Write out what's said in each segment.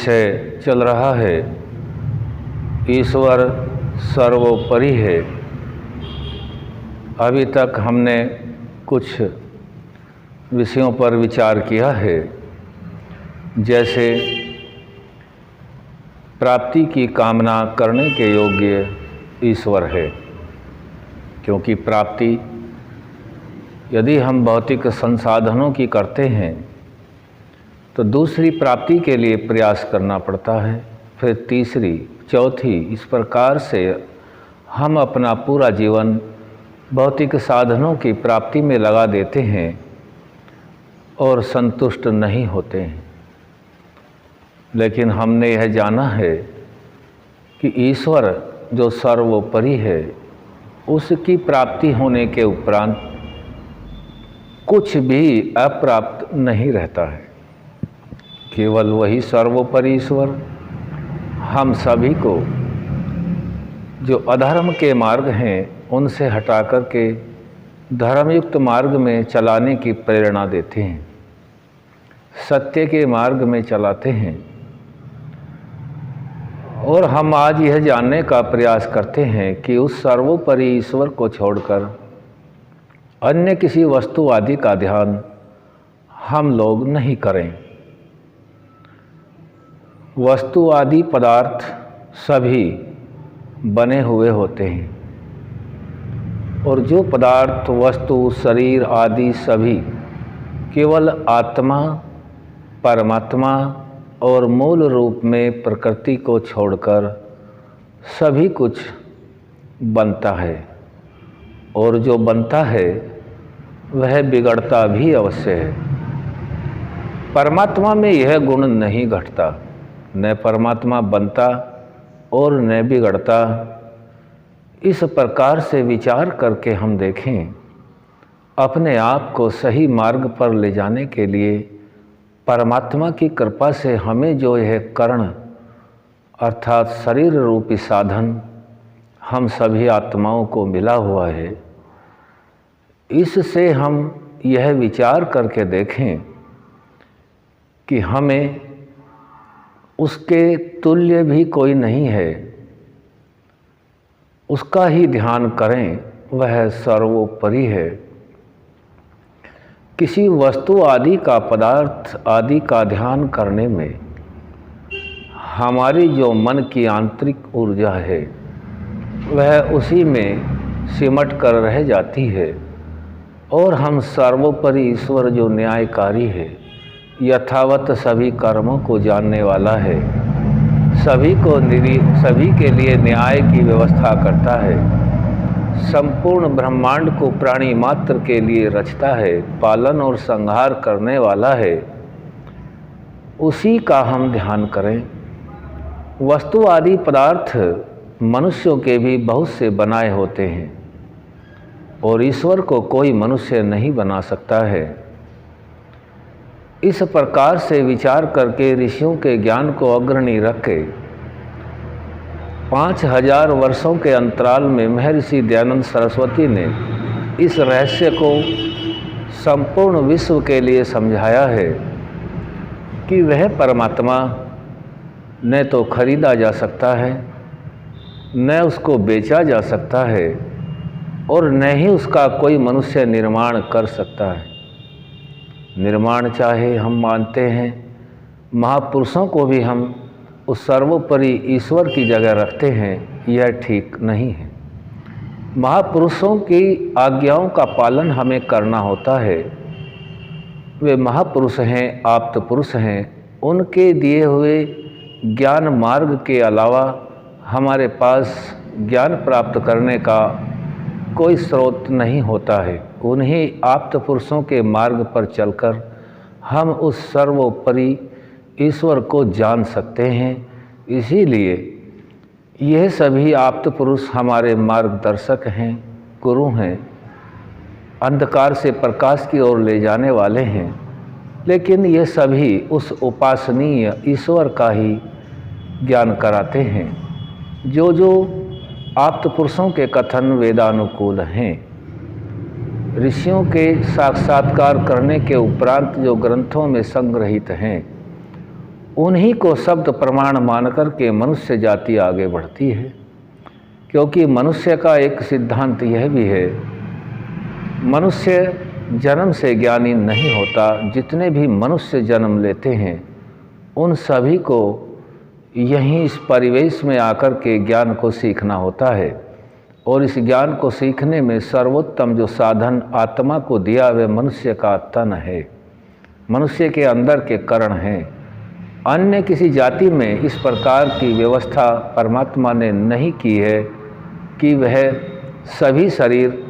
विषय चल रहा है ईश्वर सर्वोपरि है। अभी तक हमने कुछ विषयों पर विचार किया है, जैसे प्राप्ति की कामना करने के योग्य ईश्वर है, क्योंकि प्राप्ति यदि हम भौतिक संसाधनों की करते हैं तो दूसरी प्राप्ति के लिए प्रयास करना पड़ता है, फिर तीसरी, चौथी, इस प्रकार से हम अपना पूरा जीवन भौतिक साधनों की प्राप्ति में लगा देते हैं और संतुष्ट नहीं होते हैं। लेकिन हमने यह जाना है कि ईश्वर जो सर्वोपरि है, उसकी प्राप्ति होने के उपरांत कुछ भी अप्राप्त नहीं रहता है। केवल वही सर्वोपरि ईश्वर हम सभी को जो अधर्म के मार्ग हैं उनसे हटा कर के धर्मयुक्त मार्ग में चलाने की प्रेरणा देते हैं, सत्य के मार्ग में चलाते हैं। और हम आज यह जानने का प्रयास करते हैं कि उस सर्वोपरि ईश्वर को छोड़कर अन्य किसी वस्तु आदि का ध्यान हम लोग नहीं करें। वस्तु आदि पदार्थ सभी बने हुए होते हैं, और जो पदार्थ, वस्तु, शरीर आदि सभी केवल आत्मा, परमात्मा और मूल रूप में प्रकृति को छोड़कर सभी कुछ बनता है, और जो बनता है वह बिगड़ता भी अवश्य है। परमात्मा में यह गुण नहीं घटता, न परमात्मा बनता और न बिगड़ता। इस प्रकार से विचार करके हम देखें, अपने आप को सही मार्ग पर ले जाने के लिए परमात्मा की कृपा से हमें जो यह कर्ण अर्थात शरीर रूपी साधन हम सभी आत्माओं को मिला हुआ है, इससे हम यह विचार करके देखें कि हमें उसके तुल्य भी कोई नहीं है, उसका ही ध्यान करें, वह सर्वोपरि है। किसी वस्तु आदि का, पदार्थ आदि का ध्यान करने में हमारी जो मन की आंतरिक ऊर्जा है वह उसी में सिमट कर रह जाती है, और हम सर्वोपरि ईश्वर जो न्यायकारी है, यथावत सभी कर्मों को जानने वाला है, सभी के लिए न्याय की व्यवस्था करता है, संपूर्ण ब्रह्मांड को प्राणी मात्र के लिए रचता है, पालन और संहार करने वाला है, उसी का हम ध्यान करें। वस्तु आदि पदार्थ मनुष्यों के भी बहुत से बनाए होते हैं, और ईश्वर को कोई मनुष्य नहीं बना सकता है। इस प्रकार से विचार करके ऋषियों के ज्ञान को अग्रणी रख के 5000 वर्षों के अंतराल में महर्षि दयानंद सरस्वती ने इस रहस्य को संपूर्ण विश्व के लिए समझाया है कि वह परमात्मा न तो खरीदा जा सकता है, न उसको बेचा जा सकता है, और न ही उसका कोई मनुष्य निर्माण कर सकता है। निर्माण चाहे हम मानते हैं, महापुरुषों को भी हम उस सर्वोपरि ईश्वर की जगह रखते हैं, यह ठीक नहीं है। महापुरुषों की आज्ञाओं का पालन हमें करना होता है। वे महापुरुष हैं, आप्त पुरुष हैं, उनके दिए हुए ज्ञान मार्ग के अलावा हमारे पास ज्ञान प्राप्त करने का कोई स्रोत नहीं होता है। उन्हीं आप्त पुरुषों के मार्ग पर चलकर हम उस सर्वोपरि ईश्वर को जान सकते हैं। इसीलिए यह सभी आप्त पुरुष हमारे मार्गदर्शक हैं, गुरु हैं, अंधकार से प्रकाश की ओर ले जाने वाले हैं। लेकिन ये सभी उस उपासनीय ईश्वर का ही ज्ञान कराते हैं, जो आप्त पुरुषों के कथन वेदानुकूल हैं। ऋषियों के साक्षात्कार करने के उपरांत जो ग्रंथों में संग्रहित हैं, उन्हीं को शब्द प्रमाण मानकर के मनुष्य जाति आगे बढ़ती है। क्योंकि मनुष्य का एक सिद्धांत यह भी है, मनुष्य जन्म से ज्ञानी नहीं होता। जितने भी मनुष्य जन्म लेते हैं उन सभी को यहीं इस परिवेश में आकर के ज्ञान को सीखना होता है। और इस ज्ञान को सीखने में सर्वोत्तम जो साधन आत्मा को दिया वह मनुष्य का तन है, मनुष्य के अंदर के कर्ण हैं। अन्य किसी जाति में इस प्रकार की व्यवस्था परमात्मा ने नहीं की है कि वह सभी शरीर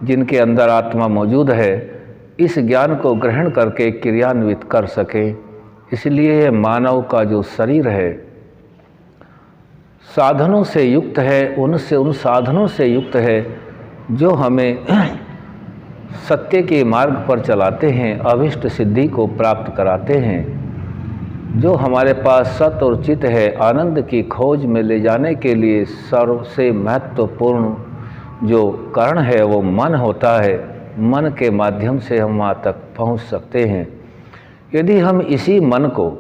जिनके अंदर आत्मा मौजूद है इस ज्ञान को ग्रहण करके क्रियान्वित कर सकें। इसलिए मानव का जो शरीर है साधनों से युक्त है, उन साधनों से युक्त है जो हमें सत्य के मार्ग पर चलाते हैं, अभिष्ट सिद्धि को प्राप्त कराते हैं। जो हमारे पास सत और चित है, आनंद की खोज में ले जाने के लिए सबसे महत्वपूर्ण जो कारण है वो मन होता है। मन के माध्यम से हम वहाँ तक पहुँच सकते हैं। यदि हम इसी मन को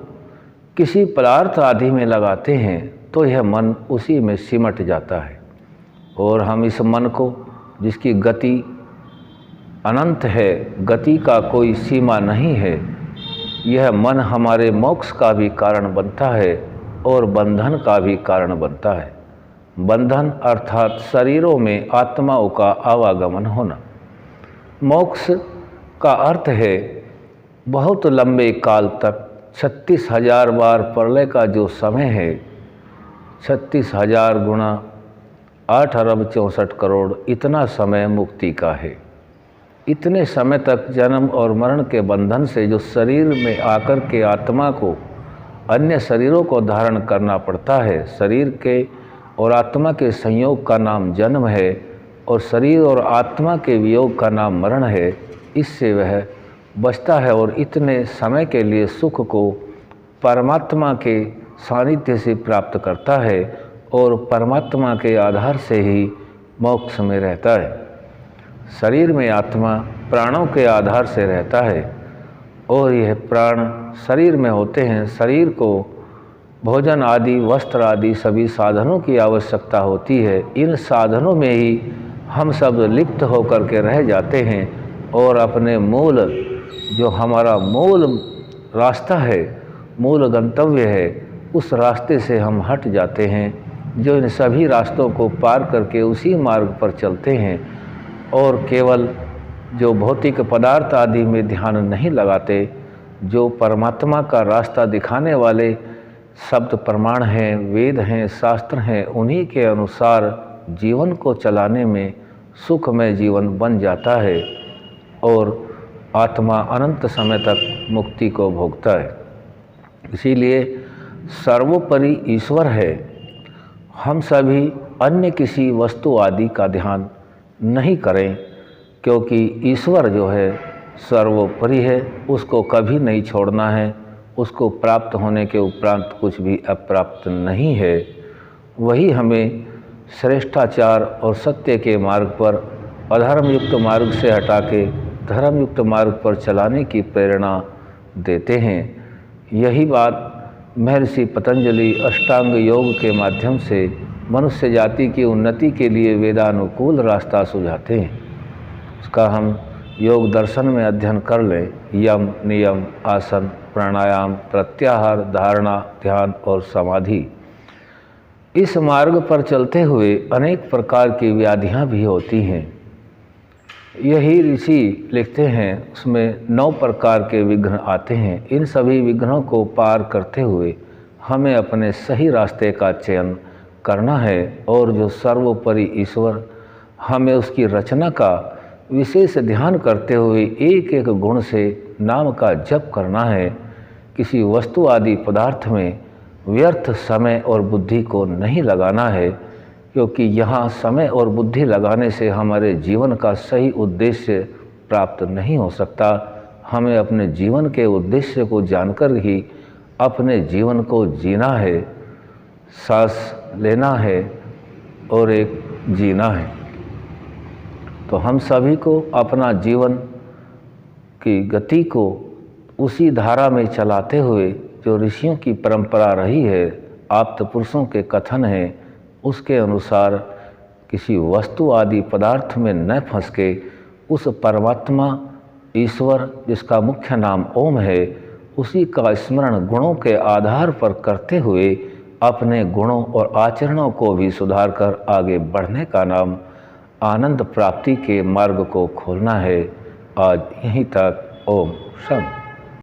किसी पदार्थ आदि में लगाते हैं तो यह मन उसी में सिमट जाता है। और हम इस मन को, जिसकी गति अनंत है, गति का कोई सीमा नहीं है, यह मन हमारे मोक्ष का भी कारण बनता है और बंधन का भी कारण बनता है। बंधन अर्थात शरीरों में आत्माओं का आवागमन होना। मोक्ष का अर्थ है बहुत लंबे काल तक 36,000 बार प्रलय का जो समय है, 36,000 गुणा 8 अरब 64 करोड़, इतना समय मुक्ति का है। इतने समय तक जन्म और मरण के बंधन से जो शरीर में आकर के आत्मा को अन्य शरीरों को धारण करना पड़ता है, शरीर के और आत्मा के संयोग का नाम जन्म है और शरीर और आत्मा के वियोग का नाम मरण है। इससे वह बचता है और इतने समय के लिए सुख को परमात्मा के सानिध्य से प्राप्त करता है और परमात्मा के आधार से ही मोक्ष में रहता है। शरीर में आत्मा प्राणों के आधार से रहता है और यह प्राण शरीर में होते हैं। शरीर को भोजन आदि, वस्त्र आदि सभी साधनों की आवश्यकता होती है। इन साधनों में ही हम सब लिप्त होकर के रह जाते हैं और अपने मूल, जो हमारा मूल रास्ता है, मूल गंतव्य है, उस रास्ते से हम हट जाते हैं। जो इन सभी रास्तों को पार करके उसी मार्ग पर चलते हैं और केवल जो भौतिक पदार्थ आदि में ध्यान नहीं लगाते, जो परमात्मा का रास्ता दिखाने वाले शब्द प्रमाण हैं, वेद हैं, शास्त्र हैं, उन्हीं के अनुसार जीवन को चलाने में सुखमय जीवन बन जाता है और आत्मा अनंत समय तक मुक्ति को भोगता है। इसीलिए सर्वोपरि ईश्वर है। हम सभी अन्य किसी वस्तु आदि का ध्यान नहीं करें, क्योंकि ईश्वर जो है सर्वोपरि है, उसको कभी नहीं छोड़ना है। उसको प्राप्त होने के उपरांत कुछ भी अप्राप्त नहीं है। वही हमें श्रेष्ठाचार और सत्य के मार्ग पर, अधर्म युक्त मार्ग से हटा के धर्म युक्त मार्ग पर चलाने की प्रेरणा देते हैं। यही बात महर्षि पतंजलि अष्टांग योग के माध्यम से मनुष्य जाति की उन्नति के लिए वेदानुकूल रास्ता सुझाते हैं। उसका हम योग दर्शन में अध्ययन कर लें। यम, नियम, आसन, प्राणायाम, प्रत्याहार, धारणा, ध्यान और समाधि। इस मार्ग पर चलते हुए अनेक प्रकार की व्याधियां भी होती हैं। यही ऋषि लिखते हैं, उसमें 9 प्रकार के विघ्न आते हैं। इन सभी विघ्नों को पार करते हुए हमें अपने सही रास्ते का चयन करना है और जो सर्वोपरि ईश्वर, हमें उसकी रचना का विशेष ध्यान करते हुए एक एक गुण से नाम का जप करना है। किसी वस्तु आदि पदार्थ में व्यर्थ समय और बुद्धि को नहीं लगाना है, क्योंकि यहाँ समय और बुद्धि लगाने से हमारे जीवन का सही उद्देश्य प्राप्त नहीं हो सकता। हमें अपने जीवन के उद्देश्य को जानकर ही अपने जीवन को जीना है, सांस लेना है और एक जीना है। तो हम सभी को अपना जीवन की गति को उसी धारा में चलाते हुए जो ऋषियों की परंपरा रही है, आप्त पुरुषों के कथन हैं, उसके अनुसार किसी वस्तु आदि पदार्थ में न फंस के उस परमात्मा ईश्वर जिसका मुख्य नाम ओम है, उसी का स्मरण गुणों के आधार पर करते हुए अपने गुणों और आचरणों को भी सुधार कर आगे बढ़ने का नाम आनंद प्राप्ति के मार्ग को खोलना है। आज यहीं तक। ओम शांति।